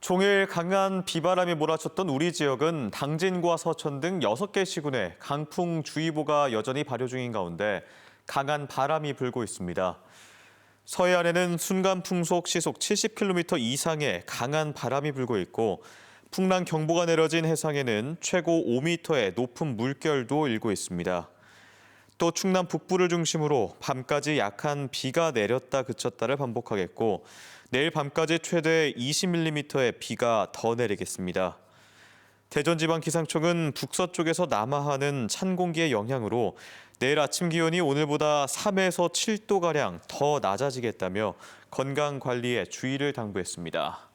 종일 강한 비바람이 몰아쳤던 우리 지역은 당진과 서천 등 6개 시군에 강풍주의보가 여전히 발효 중인 가운데 강한 바람이 불고 있습니다. 서해안에는 순간풍속 시속 70km 이상의 강한 바람이 불고 있고 풍랑경보가 내려진 해상에는 최고 5m의 높은 물결도 일고 있습니다. 또 충남 북부를 중심으로 밤까지 약한 비가 내렸다 그쳤다를 반복하겠고 내일 밤까지 최대 20mm의 비가 더 내리겠습니다. 대전지방기상청은 북서쪽에서 남하하는 찬 공기의 영향으로 내일 아침 기온이 오늘보다 3에서 7도가량 더 낮아지겠다며 건강 관리에 주의를 당부했습니다.